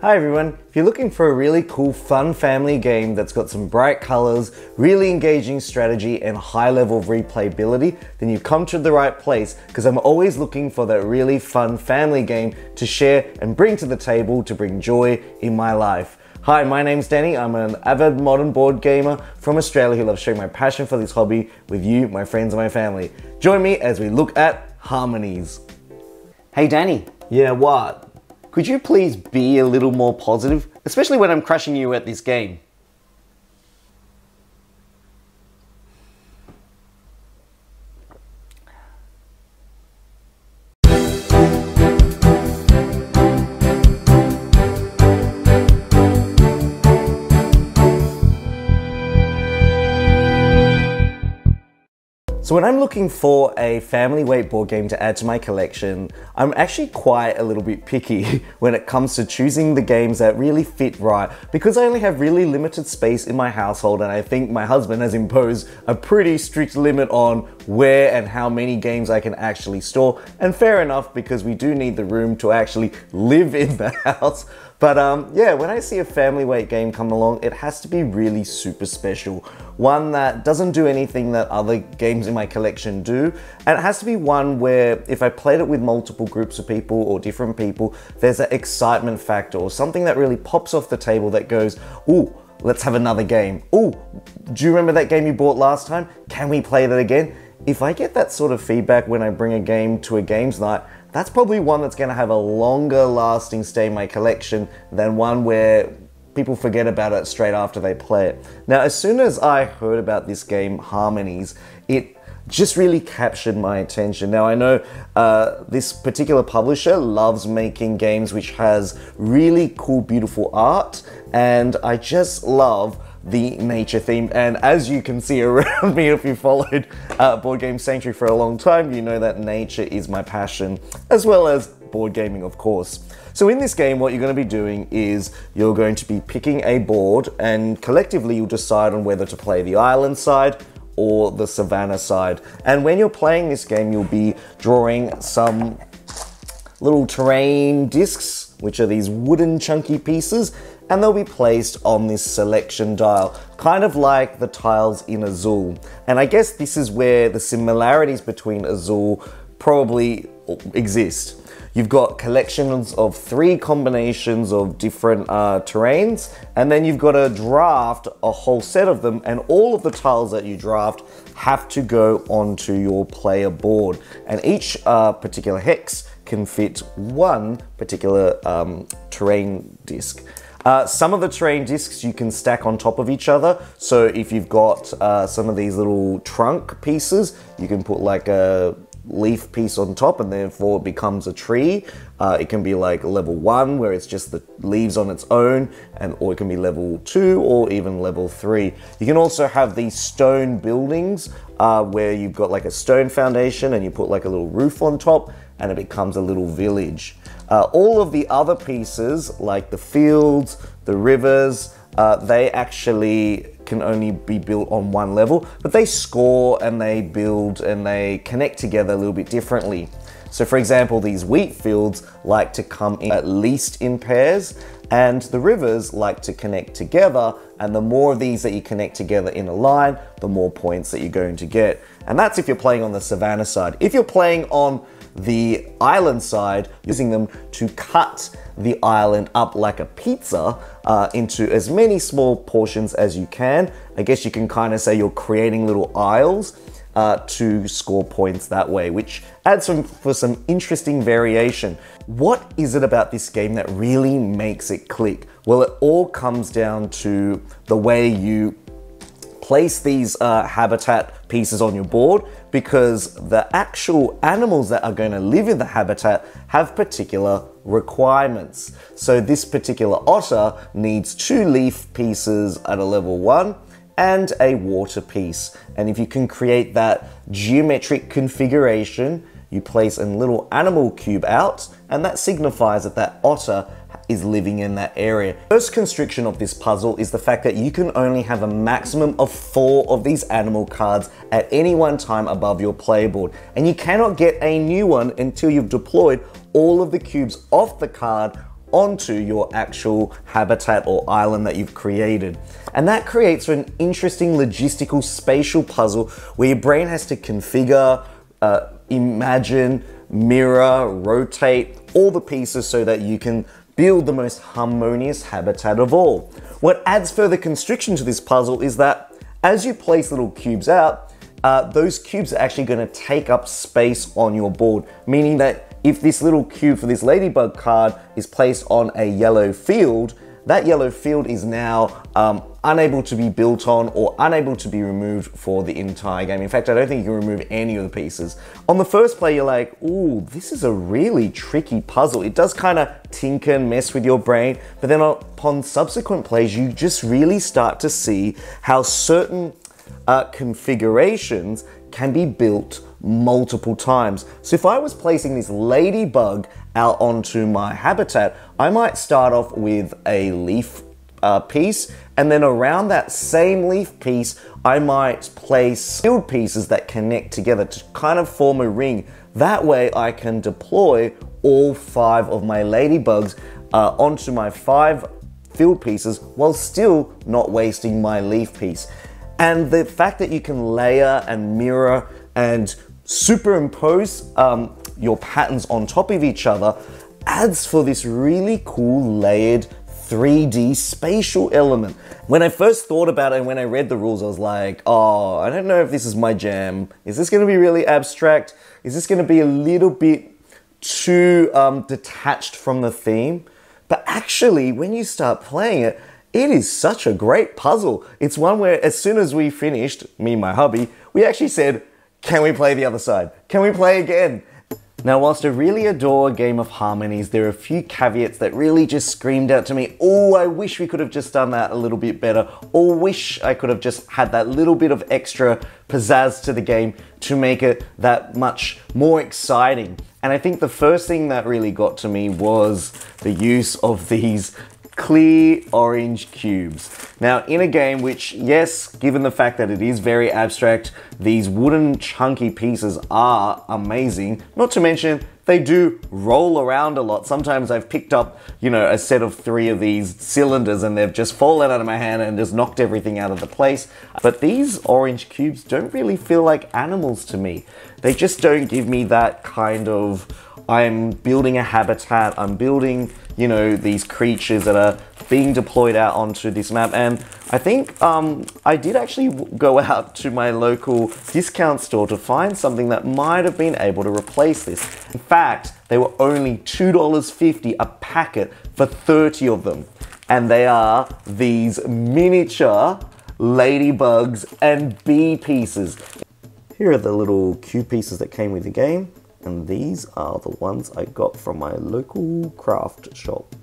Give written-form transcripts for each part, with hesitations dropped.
Hi everyone, if you're looking for a really cool fun family game that's got some bright colors, really engaging strategy and high level of replayability, then you've come to the right place because I'm always looking for that really fun family game to share and bring to the table to bring joy in my life. Hi, my name's Danny. I'm an avid modern board gamer from Australia who loves sharing my passion for this hobby with you, my friends and my family. Join me as we look at Harmonies. Hey Danny. Yeah, what? Could you please be a little more positive? Especially when I'm crushing you at this game. So when I'm looking for a family weight board game to add to my collection, I'm actually quite a little bit picky when it comes to choosing the games that really fit right, because I only have really limited space in my household, and I think my husband has imposed a pretty strict limit on where and how many games I can actually store, and fair enough because we do need the room to actually live in the house. But yeah, when I see a family weight game come along, it has to be really super special. One that doesn't do anything that other games in my collection do. And it has to be one where if I played it with multiple groups of people or different people, there's that excitement factor or something that really pops off the table that goes, ooh, let's have another game. Ooh, do you remember that game you bought last time? Can we play that again? If I get that sort of feedback when I bring a game to a games night, that's probably one that's going to have a longer lasting stay in my collection than one where people forget about it straight after they play it. Now, as soon as I heard about this game, Harmonies, it just really captured my attention. Now, I know this particular publisher loves making games which has really cool, beautiful art, and I just love the nature theme. And as you can see around me, if you followed Board Game Sanctuary for a long time, you know that nature is my passion, as well as board gaming, of course. So in this game, what you're going to be doing is you're going to be picking a board, and collectively you'll decide on whether to play the island side or the savannah side. And when you're playing this game, you'll be drawing some little terrain discs, which are these wooden chunky pieces, and they'll be placed on this selection dial, kind of like the tiles in Azul. And I guess this is where the similarities between Azul probably exist. You've got collections of 3 combinations of different terrains, and then you've got to draft a whole set of them, and all of the tiles that you draft have to go onto your player board. And each particular hex can fit one particular terrain disc. Some of the terrain discs you can stack on top of each other. So if you've got some of these little trunk pieces, you can put like a leaf piece on top and therefore it becomes a tree. It can be like level 1 where it's just the leaves on its own, or it can be level 2 or even level 3. You can also have these stone buildings where you've got like a stone foundation and you put like a little roof on top and it becomes a little village. All of the other pieces, like the fields, the rivers, they actually can only be built on one level, but they score and they build and they connect together a little bit differently. So for example, these wheat fields like to come in at least in pairs, and the rivers like to connect together, and the more of these that you connect together in a line, the more points that you're going to get. And that's if you're playing on the savannah side. If you're playing on the island side, using them to cut the island up like a pizza into as many small portions as you can. I guess you can kind of say you're creating little isles to score points that way, which adds for some interesting variation. What is it about this game that really makes it click? Well, it all comes down to the way you place these habitat pieces on your board, because the actual animals that are going to live in the habitat have particular requirements. So this particular otter needs 2 leaf pieces at a level 1 and a water piece. And if you can create that geometric configuration, you place a little animal cube out, and that signifies that that otter is living in that area. First constriction of this puzzle is the fact that you can only have a maximum of 4 of these animal cards at any one time above your playboard, and you cannot get a new one until you've deployed all of the cubes off the card onto your actual habitat or island that you've created. And that creates an interesting logistical spatial puzzle where your brain has to configure, imagine, mirror, rotate all the pieces so that you can build the most harmonious habitat of all. What adds further constriction to this puzzle is that as you place little cubes out, those cubes are actually going to take up space on your board, meaning that if this little cube for this ladybug card is placed on a yellow field, that yellow field is now unable to be built on or unable to be removed for the entire game. In fact, I don't think you can remove any of the pieces. On the first play, you're like, ooh, this is a really tricky puzzle. It does kind of tinker and mess with your brain, but then upon subsequent plays, you just really start to see how certain configurations can be built multiple times. So if I was placing this ladybug out onto my habitat, I might start off with a leaf piece, and then around that same leaf piece, I might place field pieces that connect together to kind of form a ring. That way I can deploy all 5 of my ladybugs onto my 5 field pieces while still not wasting my leaf piece. And the fact that you can layer and mirror and superimpose your patterns on top of each other adds for this really cool layered 3D spatial element. When I first thought about it and when I read the rules, I was like, oh, I don't know if this is my jam. Is this going to be really abstract? Is this going to be a little bit too detached from the theme? But actually, when you start playing it, it is such a great puzzle. It's one where as soon as we finished, me and my hubby, we actually said, can we play the other side? Can we play again? Now, whilst I really adore a game of Harmonies, there are a few caveats that really just screamed out to me, oh, I wish we could have just done that a little bit better, or wish I could have just had that little bit of extra pizzazz to the game to make it that much more exciting. And I think the first thing that really got to me was the use of these clear orange cubes. Now, in a game which, yes, given the fact that it is very abstract, these wooden chunky pieces are amazing, not to mention they do roll around a lot. Sometimes I've picked up, you know, a set of 3 of these cylinders and they've just fallen out of my hand and just knocked everything out of the place. But these orange cubes don't really feel like animals to me. They just don't give me that kind of, I'm building a habitat, I'm building, you know, these creatures that are being deployed out onto this map. And I think I did actually go out to my local discount store to find something that might have been able to replace this. In fact, they were only $2.50 a packet for 30 of them. And they are these miniature ladybugs and bee pieces. Here are the little cube pieces that came with the game. And these are the ones I got from my local craft shop.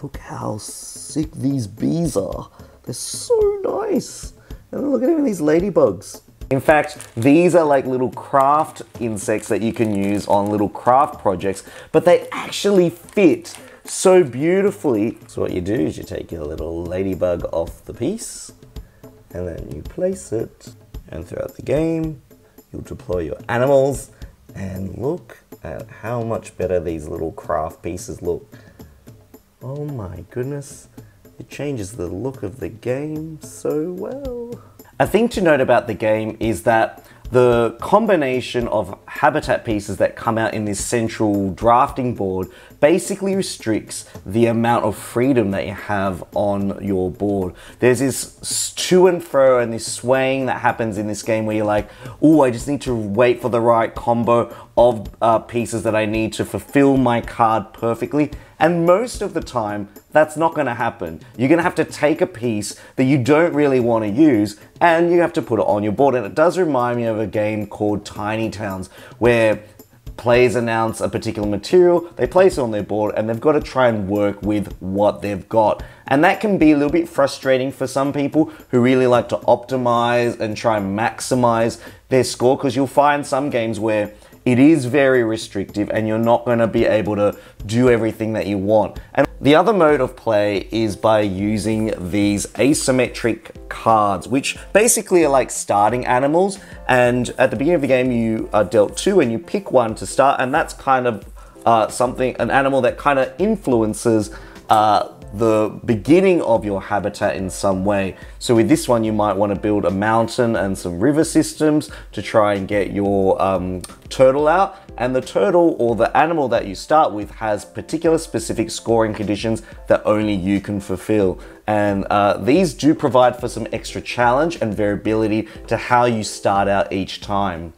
Look how sick these bees are. They're so nice. And look at even these ladybugs. In fact, these are like little craft insects that you can use on little craft projects, but they actually fit so beautifully. So what you do is you take your little ladybug off the piece, and then you place it, and throughout the game, you'll deploy your animals. And look at how much better these little craft pieces look. Oh my goodness, it changes the look of the game so well. A thing to note about the game is that the combination of habitat pieces that come out in this central drafting board basically restricts the amount of freedom that you have on your board. There's this to and fro and this swaying that happens in this game where you're like, oh, I just need to wait for the right combo of pieces that I need to fulfill my card perfectly. And most of the time, that's not going to happen. You're going to have to take a piece that you don't really want to use and you have to put it on your board. And it does remind me of a game called Tiny Towns, where players announce a particular material, they place it on their board, and they've got to try and work with what they've got. And that can be a little bit frustrating for some people who really like to optimize and try and maximize their score, because you'll find some games where it is very restrictive and you're not going to be able to do everything that you want. And the other mode of play is by using these asymmetric cards, which basically are like starting animals. And at the beginning of the game, you are dealt 2 and you pick one to start, and that's kind of an animal that kind of influences the beginning of your habitat in some way. So with this one, you might want to build a mountain and some river systems to try and get your turtle out. And the turtle, or the animal that you start with, has particular specific scoring conditions that only you can fulfill. And these do provide for some extra challenge and variability to how you start out each time.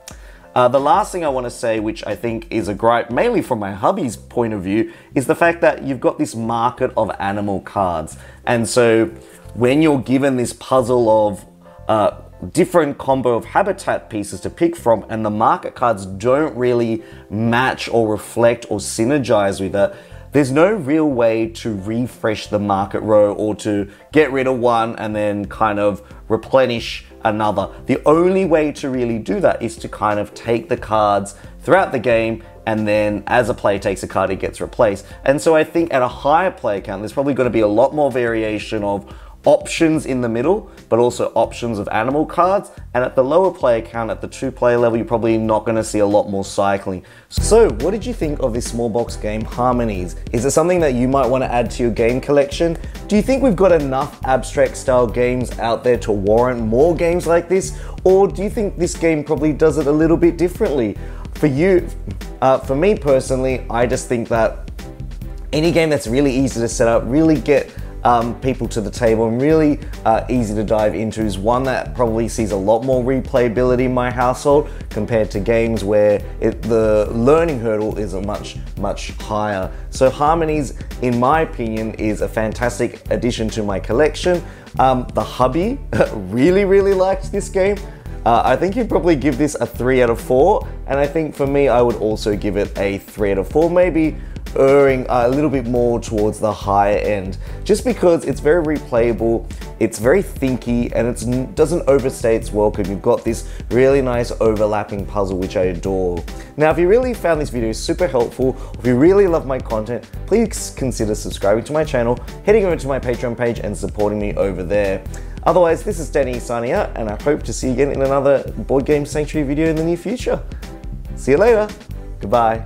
The last thing I want to say, which I think is a gripe mainly from my hubby's point of view, is the fact that you've got this market of animal cards. And so when you're given this puzzle of different combo of habitat pieces to pick from, and the market cards don't really match or reflect or synergize with it, there's no real way to refresh the market row or to get rid of one and then kind of replenish another. The only way to really do that is to kind of take the cards throughout the game, and then as a player takes a card, it gets replaced. And so I think at a higher player count, there's probably going to be a lot more variation of options in the middle, but also options of animal cards. And at the lower player count, at the 2-player level, you're probably not going to see a lot more cycling. So what did you think of this small box game, Harmonies? Is it something that you might want to add to your game collection? Do you think we've got enough abstract style games out there to warrant more games like this? Or do you think this game probably does it a little bit differently? For you, for me personally, I just think that any game that's really easy to set up, really get people to the table and really easy to dive into is one that probably sees a lot more replayability in my household compared to games where the learning hurdle is a much higher. So Harmonies, in my opinion, is a fantastic addition to my collection. The hubby really liked this game. I think he'd probably give this a 3 out of 4, and I think for me I would also give it a 3 out of 4, maybe erring a little bit more towards the higher end, just because it's very replayable, it's very thinky, and it doesn't overstay its welcome. You've got this really nice overlapping puzzle, which I adore. Now, if you really found this video super helpful, or if you really love my content, please consider subscribing to my channel, heading over to my Patreon page and supporting me over there. Otherwise, this is Danny signing out, and I hope to see you again in another Board Game Sanctuary video in the near future. See you later. Goodbye.